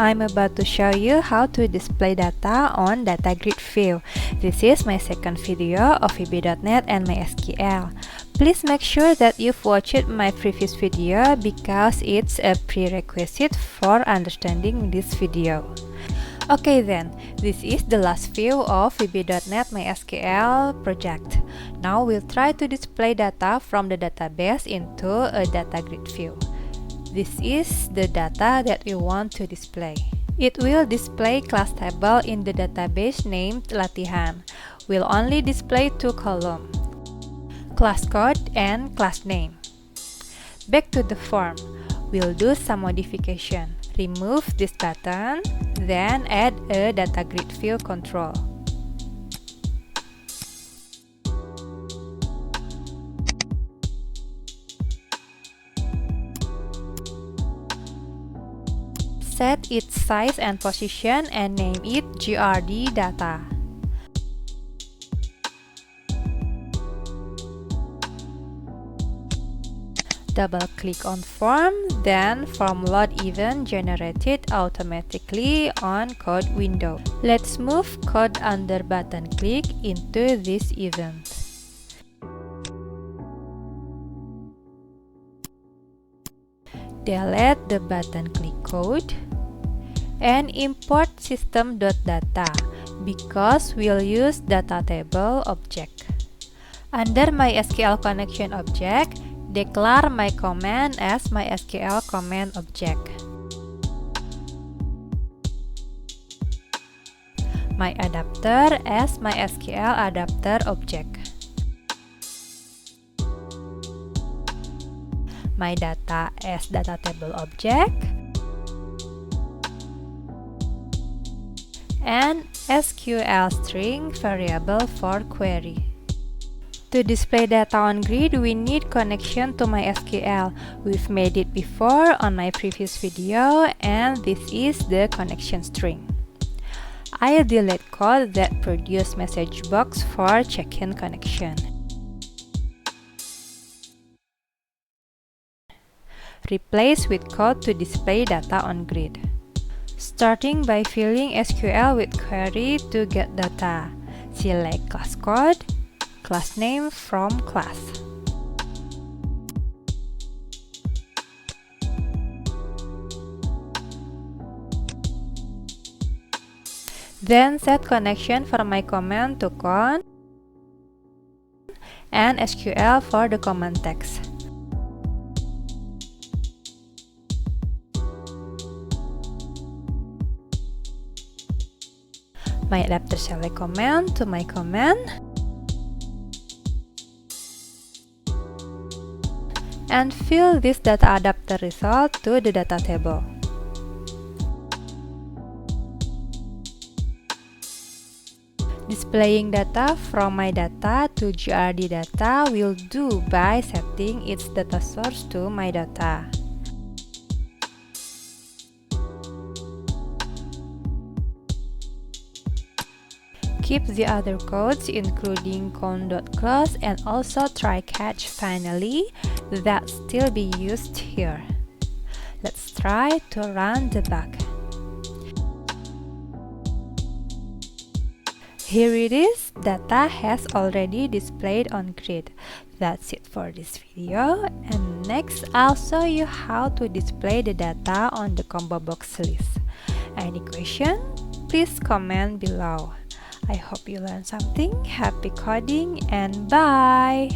I'm about to show you how to display data on DataGridView. This is my second video of VB.NET and MySQL. Please make sure that you've watched my previous video because it's a prerequisite for understanding this video. Okay then, this is the last view of VB.NET MySQL project. Now we'll try to display data from the database into a DataGridView. This is the data that we want to display. It will display class table in the database named Latihan. We'll only display two columns, class code and class name. Back to the form, we'll do some modification. Remove this button, then add a DataGridView control. Set its size and position and name it GRD data. Double-click on form, then form load event generated automatically on code window. Let's move code under button click into this event. Delete the button click code and import system.data because we'll use data table object. Under MySQL connection object, declare my command as MySQL command object. My adapter as MySQL adapter object. My data as data table object. And SQL string variable for query. To display data on grid, we need connection to MySQL. We've made it before on my previous video, and this is the connection string. I'll delete code that produce message box for check-in connection. Replace with code to display data on grid. Starting by filling SQL with query to get data. Select class code, class name from class. Then set connection for my command to con and SQL for the command text. My adapter select command to my command. And fill this data adapter result to the data table. Displaying data from my data to GRD data will do by setting its data source to my data. Keep the other codes including count.close and also try catch finally that still be used here. Let's try to run the bug. Here it is, data has already displayed on grid. That's it for this video, and next I'll show you how to display the data on the combo box list. Any question? Please comment below. I hope you learned something. Happy coding and bye!